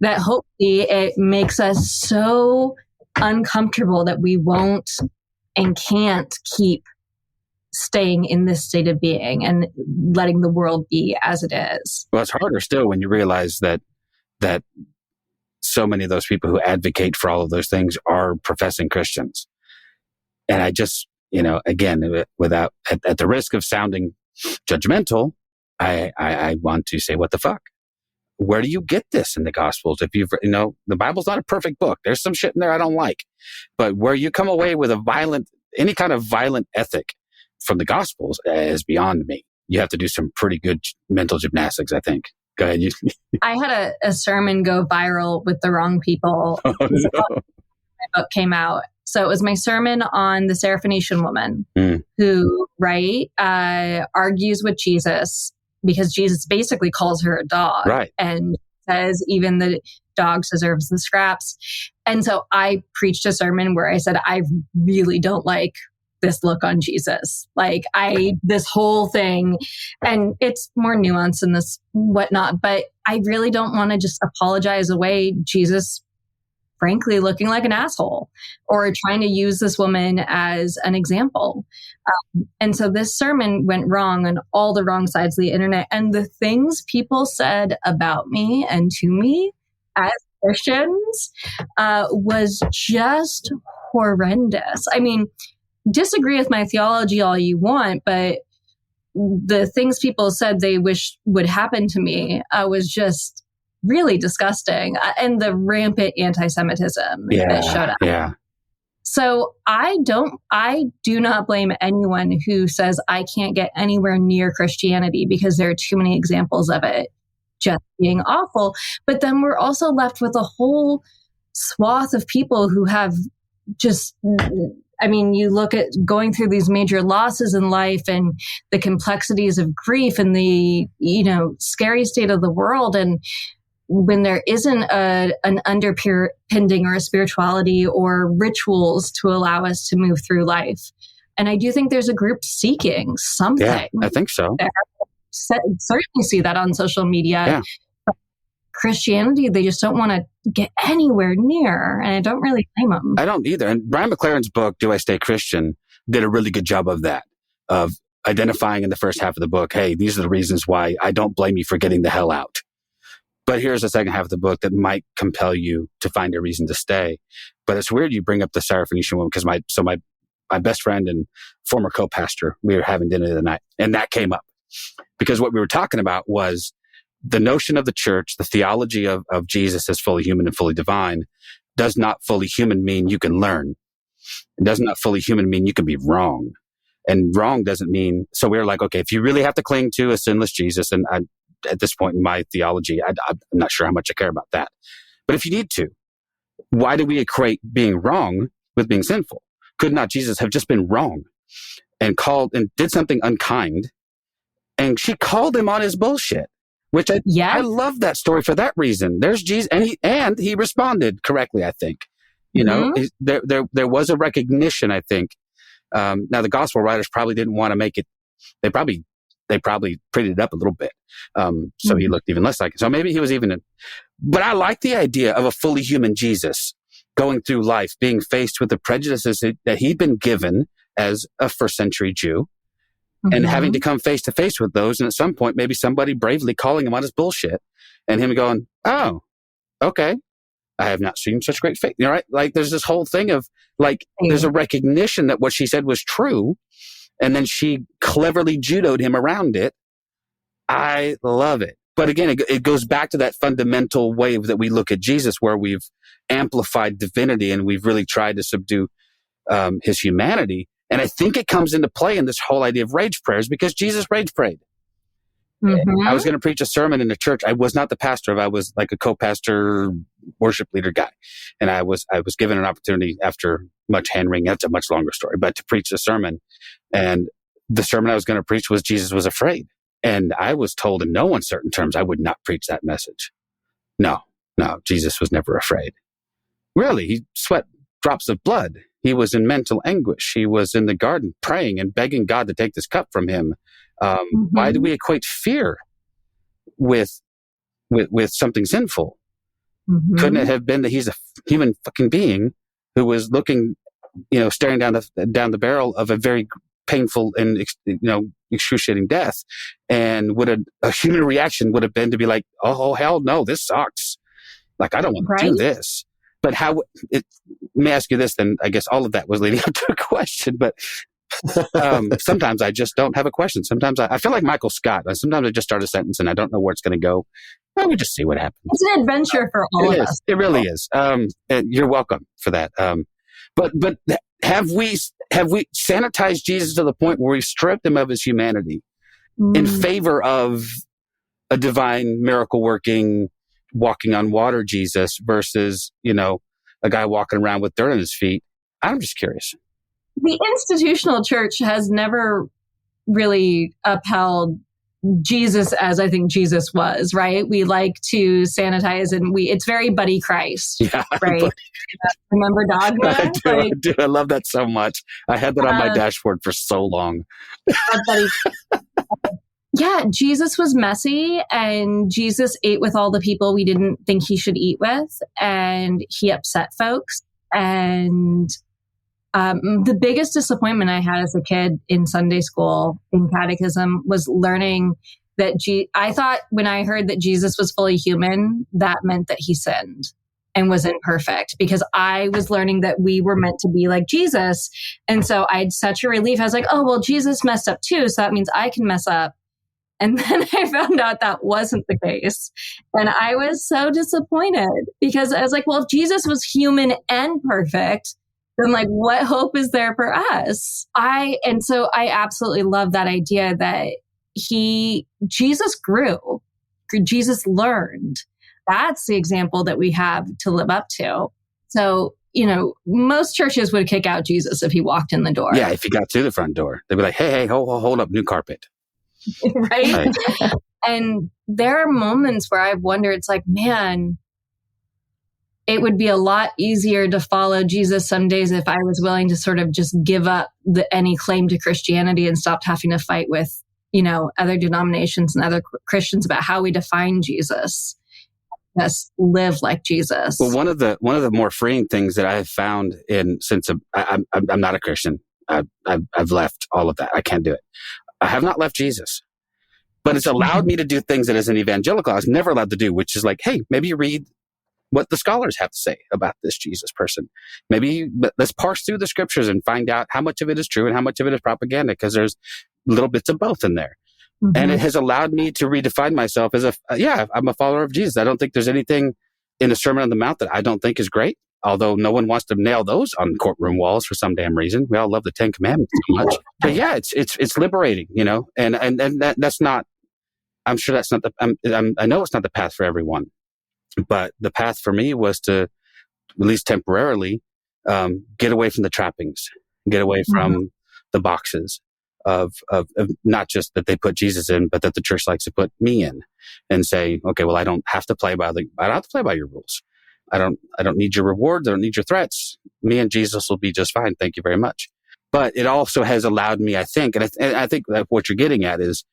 that hopefully it makes us so uncomfortable that we won't and can't keep staying in this state of being and letting the world be as it is. Well, it's harder still when you realize that so many of those people who advocate for all of those things are professing Christians. And I just, again, without at the risk of sounding judgmental, I want to say, what the fuck? Where do you get this in the Gospels? If the Bible's not a perfect book. There's some shit in there I don't like. But where you come away with any kind of violent ethic from the Gospels is beyond me. You have to do some pretty good mental gymnastics, I think. Go ahead. I had a sermon go viral with the wrong people. Oh, no. My book came out. So it was my sermon on the Syrophoenician woman who, argues with Jesus, because Jesus basically calls her a dog, right, and says even the dog deserves the scraps. And so I preached a sermon where I said, I really don't like this look on Jesus. This whole thing, and it's more nuanced in this whatnot, but I really don't want to just apologize away Jesus, frankly, looking like an asshole or trying to use this woman as an example. And so this sermon went wrong on all the wrong sides of the internet. And the things people said about me and to me as Christians was just horrendous. I mean, disagree with my theology all you want, but the things people said they wish would happen to me was just really disgusting, and the rampant anti-Semitism that showed up. Yeah. So I do not blame anyone who says I can't get anywhere near Christianity because there are too many examples of it just being awful. But then we're also left with a whole swath of people who have just, I mean, you look at going through these major losses in life and the complexities of grief and the, scary state of the world. And when there isn't an underpinning or a spirituality or rituals to allow us to move through life. And I do think there's a group seeking something. Yeah, I think so. Certainly see that on social media. Yeah. But Christianity, they just don't want to get anywhere near. And I don't really blame them. I don't either. And Brian McLaren's book, Do I Stay Christian, did a really good job of that, of identifying in the first half of the book, hey, these are the reasons why I don't blame you for getting the hell out. But here's the second half of the book that might compel you to find a reason to stay. But it's weird you bring up the Syrophoenician woman, because my best friend and former co-pastor, we were having dinner the other night, and that came up. Because what we were talking about was the notion of the church, the theology of Jesus as fully human and fully divine, does not fully human mean you can learn. It does not fully human mean you can be wrong. And wrong doesn't mean, so we're like, okay, if you really have to cling to a sinless Jesus, and at this point in my theology, I'm not sure how much I care about that. But if you need to, why do we equate being wrong with being sinful? Could not Jesus have just been wrong and did something unkind? And she called him on his bullshit, which I love that story for that reason. There's Jesus, and he responded correctly, I think. There was a recognition, I think. Now the gospel writers probably didn't want to make it. They probably prettied it up a little bit. So he looked even less like it. So maybe he was but I like the idea of a fully human Jesus going through life, being faced with the prejudices that he'd been given as a first century Jew, and having to come face to face with those. And at some point, maybe somebody bravely calling him on his bullshit and him going, oh, okay. I have not seen such great faith. Right? Like there's this whole thing of there's a recognition that what she said was true. And then she cleverly judoed him around it. I love it. But again, it goes back to that fundamental way that we look at Jesus, where we've amplified divinity and we've really tried to subdue his humanity. And I think it comes into play in this whole idea of rage prayers, because Jesus rage prayed. I was going to preach a sermon in a church. I was not the pastor. I was like a co-pastor, worship leader guy. And I was given an opportunity after much hand-wringing. That's a much longer story, but to preach a sermon. And the sermon I was going to preach was Jesus was afraid. And I was told in no uncertain terms I would not preach that message. No, Jesus was never afraid. Really, he sweat drops of blood. He was in mental anguish. He was in the garden praying and begging God to take this cup from him. Why do we equate fear with something sinful? Couldn't it have been that he's a human fucking being who was looking, staring down the barrel of a very painful and excruciating death, and a human reaction would have been to be like, oh hell no, this sucks. Like I don't want to do this. But let me ask you this, then. I guess all of that was leading up to a question, but sometimes I just don't have a question. Sometimes I feel like Michael Scott. Sometimes I just start a sentence and I don't know where it's going to go. Well, we just see what happens. It's an adventure for all of us. It really is. And you're welcome for that. But have we sanitized Jesus to the point where we've stripped him of his humanity in favor of a divine miracle working, walking on water Jesus versus, a guy walking around with dirt on his feet? I'm just curious. The institutional church has never really upheld Jesus as I think Jesus was, right? We like to sanitize and it's very Buddy Christ, right? Remember Dogma? I do. I love that so much. I had that on my dashboard for so long. Yeah, Jesus was messy, and Jesus ate with all the people we didn't think he should eat with, and he upset folks. And the biggest disappointment I had as a kid in Sunday school, in catechism, was learning that I thought when I heard that Jesus was fully human, that meant that he sinned and was imperfect, because I was learning that we were meant to be like Jesus. And so I had such a relief. I was like, oh, well, Jesus messed up too, so that means I can mess up. And then I found out that wasn't the case. And I was so disappointed because I was like, well, if Jesus was human and perfect, then like what hope is there for us? And so I absolutely love that idea that Jesus grew, Jesus learned. That's the example that we have to live up to. So, most churches would kick out Jesus if he walked in the door. Yeah, if he got to the front door, they'd be like, hey, hold up, new carpet. Right? And there are moments where I've wondered, it's like, man, it would be a lot easier to follow Jesus some days if I was willing to sort of just give up any claim to Christianity and stopped having to fight with, other denominations and other Christians about how we define Jesus. Just live like Jesus. Well, one of the more freeing things that I have found since I'm not a Christian, I've left all of that. I can't do it. I have not left Jesus, but it's allowed me to do things that as an evangelical I was never allowed to do, which is like, hey, maybe you read what the scholars have to say about this Jesus person. Let's parse through the scriptures and find out how much of it is true and how much of it is propaganda, because there's little bits of both in there. Mm-hmm. And it has allowed me to redefine myself as I'm a follower of Jesus. I don't think there's anything in the Sermon on the Mount that I don't think is great, although no one wants to nail those on courtroom walls for some damn reason. We all love the 10 Commandments so much. But yeah, it's liberating, and that's not, I'm sure that's not I know it's not the path for everyone, but the path for me was to, at least temporarily, get away from the trappings, get away from the boxes of not just that they put Jesus in, but that the church likes to put me in, and say, okay, well, I don't have to play by your rules. I don't need your rewards. I don't need your threats. Me and Jesus will be just fine. Thank you very much. But it also has allowed me, I think, and I think that what you're getting at is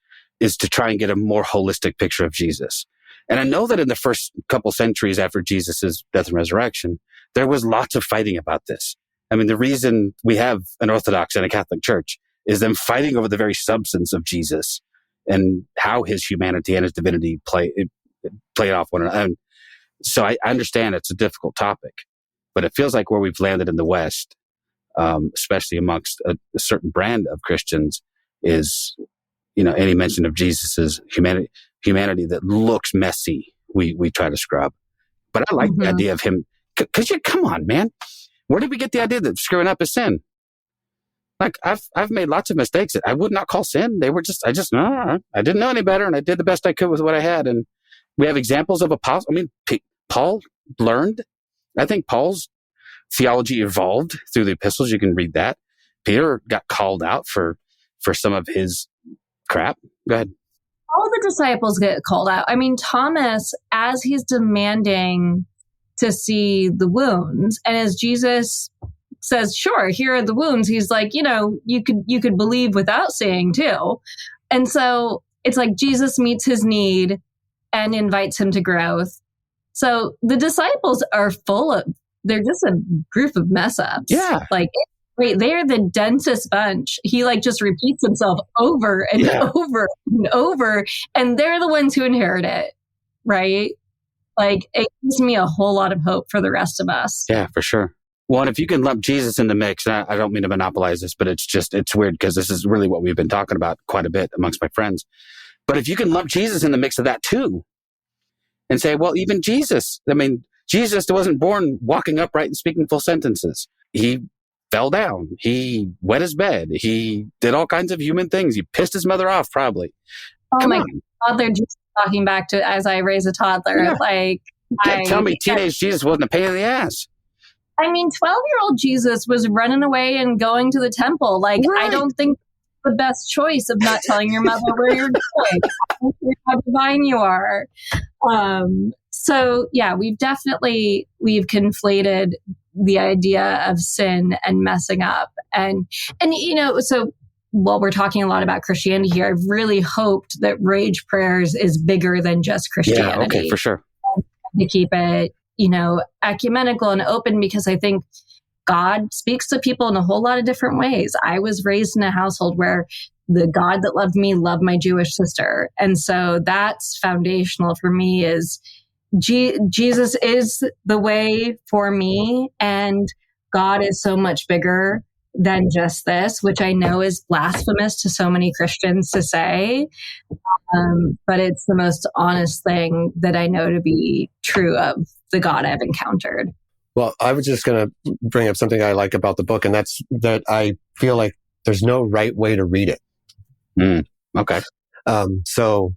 to try and get a more holistic picture of Jesus. And I know that in the first couple centuries after Jesus' death and resurrection, there was lots of fighting about this. I mean, the reason we have an Orthodox and a Catholic Church is them fighting over the very substance of Jesus and how his humanity and his divinity play off one another. And so I understand it's a difficult topic, but it feels like where we've landed in the West, especially amongst a certain brand of Christians, is, any mention of Jesus's humanity that looks messy, we try to scrub. But I like the idea of him, because come on, man, where did we get the idea that screwing up is sin? Like I've made lots of mistakes that I would not call sin. They were I didn't know any better, and I did the best I could with what I had. And we have examples of apostles. I mean, Paul learned. I think Paul's theology evolved through the epistles. You can read that. Peter got called out for some of his crap. Go ahead. All the disciples get called out. I mean, Thomas, as he's demanding to see the wounds, and as Jesus says, sure, here are the wounds, he's like, you could believe without seeing too. And so it's like Jesus meets his need and invites him to growth. So the disciples are they're just a group of mess ups. Yeah. Like, wait, they're the densest bunch. He just repeats himself over and over and over, and they're the ones who inherit it. Right. Like, it gives me a whole lot of hope for the rest of us. Yeah, for sure. Well, and if you can lump Jesus in the mix, and I don't mean to monopolize this, but it's weird because this is really what we've been talking about quite a bit amongst my friends. But if you can lump Jesus in the mix of that too, and say, well, even Jesus wasn't born walking upright and speaking full sentences. He fell down. He wet his bed. He did all kinds of human things. He pissed his mother off, probably. Oh my God, they're just talking back to as I raise a toddler. Yeah. Like, tell me teenage Jesus wasn't a pain in the ass. I mean, 12-year-old Jesus was running away and going to the temple. Like, right. I don't think the best choice of not telling your mother where you're going, how divine you are. So yeah, we've conflated the idea of sin and messing up. And so while we're talking a lot about Christianity here, I've really hoped that Rage Prayers is bigger than just Christianity. Yeah, okay, for sure. To keep it, ecumenical and open, because I think God speaks to people in a whole lot of different ways. I was raised in a household where the God that loved me loved my Jewish sister. And so that's foundational for me, is Jesus is the way for me, and God is so much bigger than just this, which I know is blasphemous to so many Christians to say. But it's the most honest thing that I know to be true of the God I've encountered. Well, I was just going to bring up something I like about the book, and that's that I feel like there's no right way to read it. Okay. So,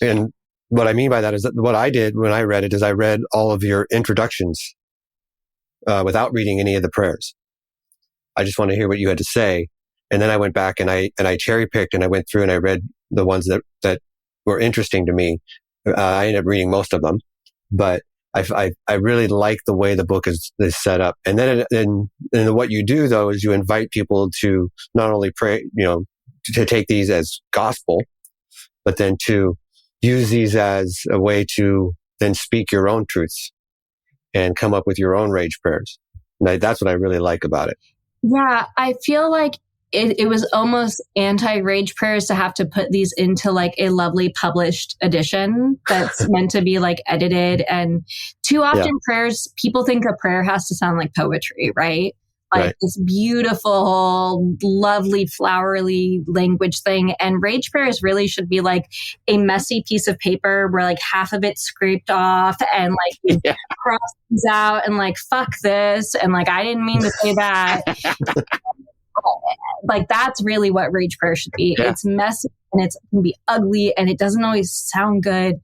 and what I mean by that is that what I did when I read it is I read all of your introductions without reading any of the prayers. I just wanted to hear what you had to say. And then I went back and I cherry picked and I went through and I read the ones that were interesting to me. I ended up reading most of them, but I really like the way the book is set up. And then and what you do though is you invite people to not only pray, to take these as gospel, but then to use these as a way to then speak your own truths and come up with your own rage prayers. And that's what I really like about it. Yeah, I feel like it was almost anti-rage prayers to have to put these into like a lovely published edition that's meant to be like edited. And too often prayers, people think a prayer has to sound like poetry, right? Like this beautiful, lovely, flowery language thing. And rage prayers really should be like a messy piece of paper where like half of it's scraped off and like cross things out and like, fuck this. And like, I didn't mean to say that. Like that's really what rage prayer should be. Yeah. It's messy and it can be ugly and it doesn't always sound good.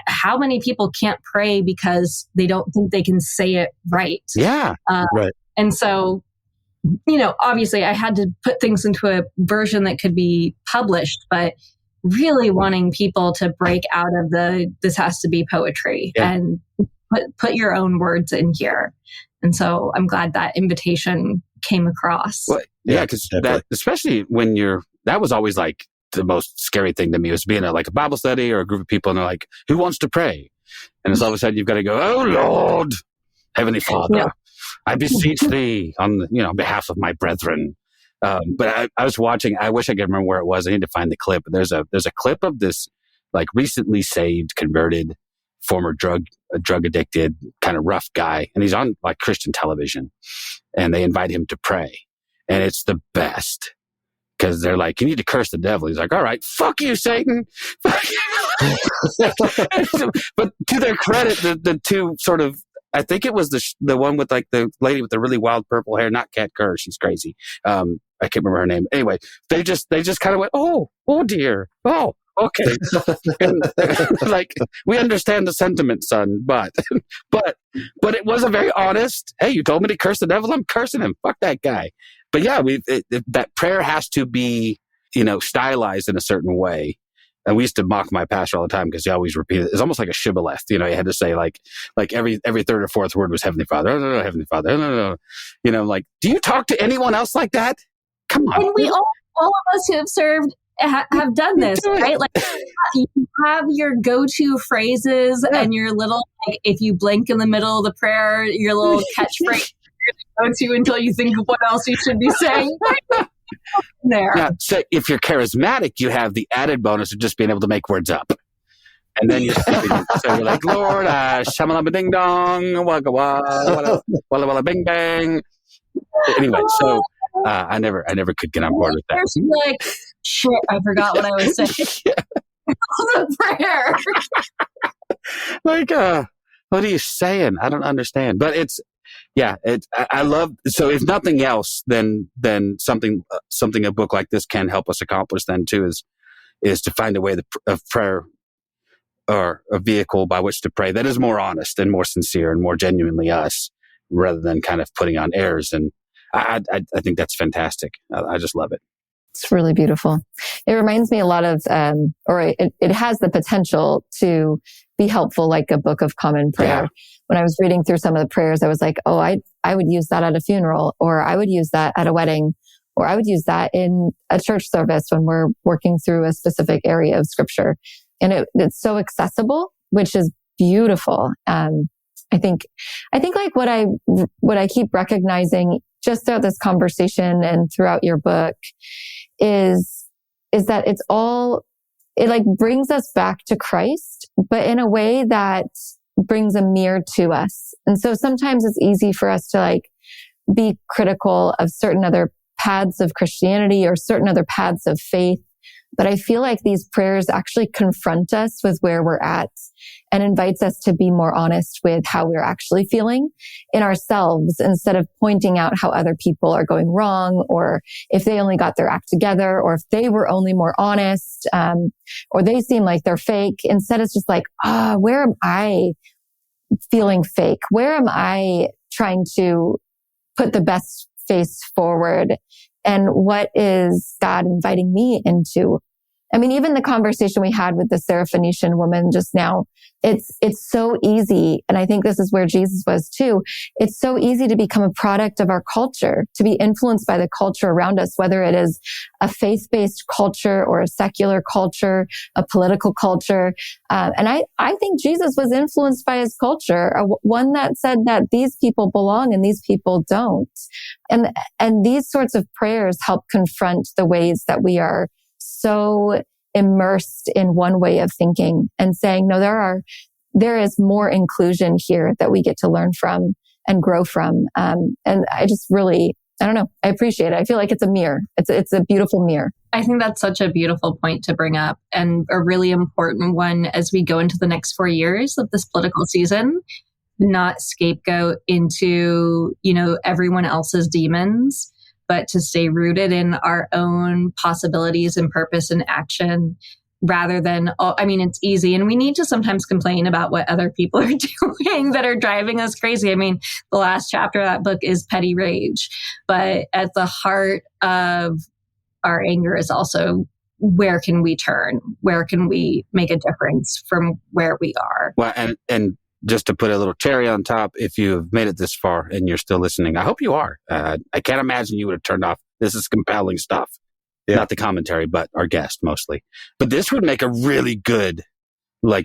How many people can't pray because they don't think they can say it right? Yeah, right. And so, obviously I had to put things into a version that could be published, but really wanting people to break out of this has to be poetry and put your own words in here. And so I'm glad that invitation came across. Well, yeah, because that, especially when that was always like the most scary thing to me was being like a Bible study or a group of people and they're like, who wants to pray? And it's all of a sudden you've got to go, oh Lord, Heavenly Father, I beseech thee on behalf of my brethren. But I was watching, I wish I could remember where it was. I need to find the clip. There's a clip of this like recently saved, converted, former drug addicted, kind of rough guy. And he's on like Christian television and they invite him to pray. And it's the best because they're like, you need to curse the devil. He's like, all right, fuck you, Satan. Fuck you. But to their credit, the two sort of, I think it was the one with like the lady with the really wild purple hair, not Kat Kerr. She's crazy. I can't remember her name. Anyway, they just kind of went, oh dear. Oh, okay. And, like, we understand the sentiment, son, but it was a very honest, hey, you told me to curse the devil. I'm cursing him. Fuck that guy. But yeah, that prayer has to be, stylized in a certain way. And we used to mock my pastor all the time because he always repeated, it's almost like a shibboleth. He had to say like every third or fourth word was Heavenly Father. Oh, no, Heavenly Father. Oh, no. Like, do you talk to anyone else like that? Come on. And we all of us who have served have done this, right? Like you have your go-to phrases and your little, like, if you blink in the middle of the prayer, your little catchphrase you're going to go to until you think of what else you should be saying. There. Yeah, so if you're charismatic, you have the added bonus of just being able to make words up. And then so you're like, Lord, shamalama ding dong, wagga wah, walla walla bing bang. Anyway, so I never could get on board with that. Like, shit, I forgot what I was saying. The prayer. Like, what are you saying? I don't understand. But I love, so if nothing else, then something a book like this can help us accomplish then too is to find a way of prayer or a vehicle by which to pray that is more honest and more sincere and more genuinely us rather than kind of putting on airs. And I think that's fantastic. I just love it. It's really beautiful. It reminds me a lot of, it has the potential to be helpful, like a book of common prayer. Yeah. When I was reading through some of the prayers, I was like, oh, I would use that at a funeral, or I would use that at a wedding, or I would use that in a church service when we're working through a specific area of scripture. And it's so accessible, which is beautiful. I think like what I keep recognizing just throughout this conversation and throughout your book is that it like brings us back to Christ, but in a way that brings a mirror to us. And so sometimes it's easy for us to like be critical of certain other paths of Christianity or certain other paths of faith. But I feel like these prayers actually confront us with where we're at and invites us to be more honest with how we're actually feeling in ourselves, instead of pointing out how other people are going wrong, or if they only got their act together, or if they were only more honest, or they seem like they're fake. Instead, it's just like, where am I feeling fake? Where am I trying to put the best face forward? And what is God inviting me into? I mean, even the conversation we had with the Syrophoenician woman just now, it's so easy. And I think this is where Jesus was too. It's so easy to become a product of our culture, to be influenced by the culture around us, whether it is a faith-based culture or a secular culture, a political culture. And I think Jesus was influenced by his culture, one that said that these people belong and these people don't. And these sorts of prayers help confront the ways that we are so immersed in one way of thinking, and saying, no, there is more inclusion here that we get to learn from and grow from. And I just really, I don't know, I appreciate it. I feel like it's a mirror. It's a beautiful mirror. I think that's such a beautiful point to bring up, and a really important one as we go into the next 4 years of this political season. Not scapegoat into, everyone else's demons, but to stay rooted in our own possibilities and purpose and action, rather than, it's easy. And we need to sometimes complain about what other people are doing that are driving us crazy. I mean, the last chapter of that book is petty rage, but at the heart of our anger is also, where can we turn? Where can we make a difference from where we are? Well, and just to put a little cherry on top, if you've made it this far and you're still listening, I hope you are. I can't imagine you would have turned off. This is compelling stuff. Yeah. Not the commentary, but our guest mostly. But this would make a really good,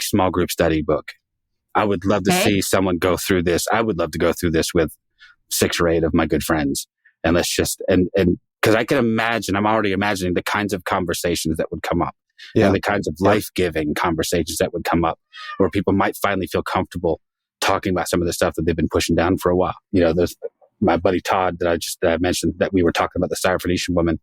small group study book. I would love to see someone go through this. I would love to go through this with 6 or 8 of my good friends. And let's just, and because I can imagine, I'm already imagining the kinds of conversations that would come up. Yeah. And the kinds of life-giving conversations that would come up, where people might finally feel comfortable talking about some of the stuff that they've been pushing down for a while. There's my buddy Todd that I mentioned, that we were talking about, the Syrophoenician woman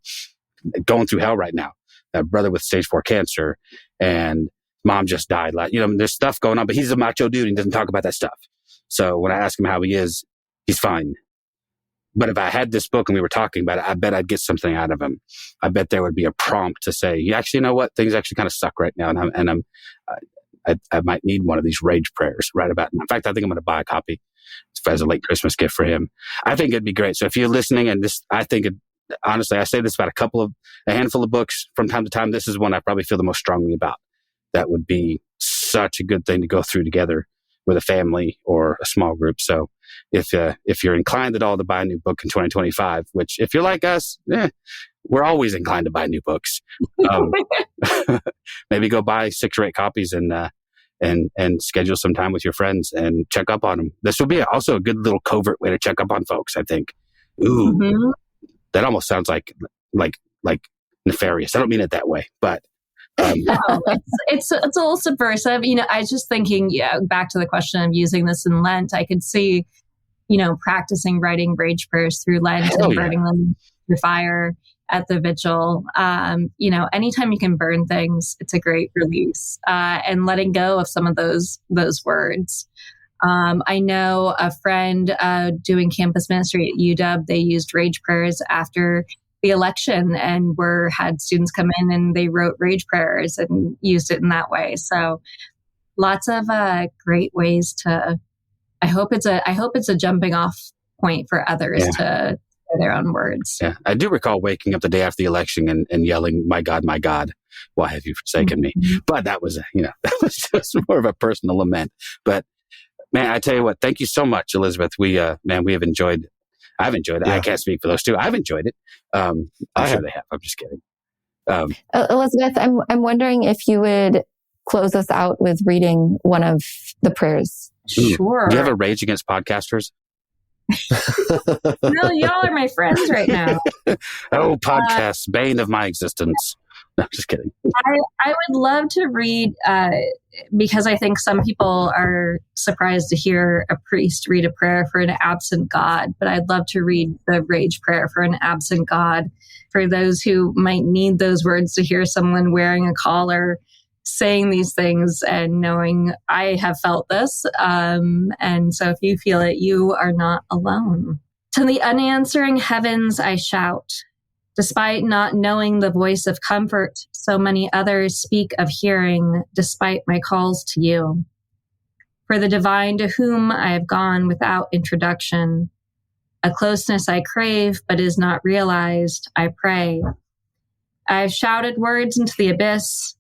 going through hell right now. A brother with stage 4 cancer, and mom just died. There's stuff going on, but he's a macho dude and doesn't talk about that stuff. So when I ask him how he is, he's fine. But if I had this book and we were talking about it, I bet I'd get something out of him. I bet there would be a prompt to say, you actually know what? Things actually kind of suck right now. I might need one of these rage prayers right about now. In fact, I think I'm going to buy a copy as a late Christmas gift for him. I think it'd be great. So if you're listening, and honestly, I say this about a handful of books from time to time. This is one I probably feel the most strongly about. That would be such a good thing to go through together with a family or a small group. So if you're inclined at all to buy a new book in 2025, which if you're like us, we're always inclined to buy new books. Maybe go buy 6 or 8 copies and schedule some time with your friends and check up on them. This will be also a good little covert way to check up on folks, I think. Ooh, that almost sounds like nefarious. I don't mean it that way, but no, it's a little subversive. I was just thinking, back to the question of using this in Lent, I could see, practicing writing rage prayers through Lent and burning them through fire at the vigil. Anytime you can burn things, it's a great release, and letting go of some of those words. I know a friend doing campus ministry at UW. They used rage prayers after the election, and had students come in and they wrote rage prayers and used it in that way. So lots of great ways to. I hope it's a jumping off point for others to say their own words. Yeah, I do recall waking up the day after the election and yelling, my God, why have you forsaken me?" But that was that was just more of a personal lament. But man, I tell you what, thank you so much, Elizabeth. We have enjoyed. I've enjoyed it. Yeah. I can't speak for those two. I've enjoyed it. I'm sure they have. I'm just kidding. Elizabeth, I'm wondering if you would close us out with reading one of the prayers. Sure. Do you have a rage against podcasters? No, y'all are my friends right now. Oh, podcasts, bane of my existence. No, just kidding. I would love to read because I think some people are surprised to hear a priest read a prayer for an absent God, but I'd love to read the rage prayer for an absent God for those who might need those words to hear someone wearing a collar saying these things and knowing I have felt this. And so if you feel it, you are not alone. To the unanswering heavens, I shout. Despite not knowing the voice of comfort, so many others speak of hearing, despite my calls to you. For the divine to whom I have gone without introduction, a closeness I crave but is not realized, I pray. I have shouted words into the abyss,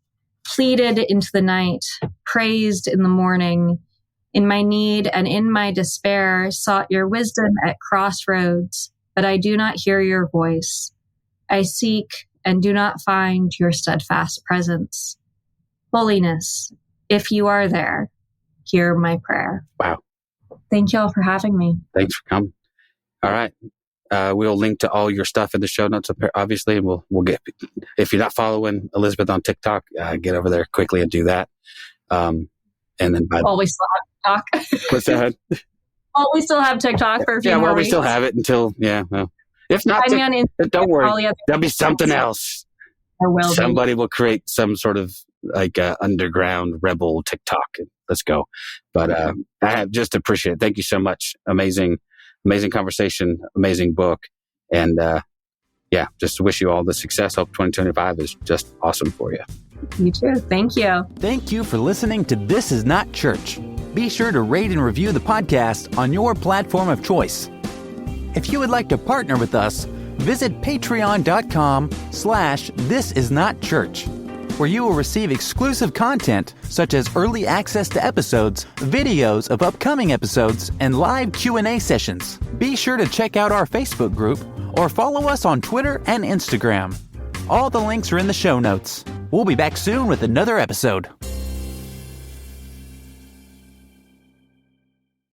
pleaded into the night, praised in the morning. In my need and in my despair, sought your wisdom at crossroads, but I do not hear your voice. I seek and do not find your steadfast presence. Holiness, if you are there, hear my prayer. Wow. Thank you all for having me. Thanks for coming. All right. We'll link to all your stuff in the show notes, obviously, and we'll get, if you're not following Elizabeth on TikTok, get over there quickly and do that. And then we still have TikTok. What's that? We still have TikTok for a few more we weeks. still have it until, if not, don't worry. There'll be something else. There will Somebody will create some sort of underground rebel TikTok. Let's go. But I just appreciate it. Thank you so much. Amazing conversation, amazing book. And just wish you all the success. Hope 2025 is just awesome for you. You too. Thank you. Thank you for listening to This Is Not Church. Be sure to rate and review the podcast on your platform of choice. If you would like to partner with us, visit patreon.com/thisisnotchurch, where you will receive exclusive content such as early access to episodes, videos of upcoming episodes, and live Q&A sessions. Be sure to check out our Facebook group or follow us on Twitter and Instagram. All the links are in the show notes. We'll be back soon with another episode.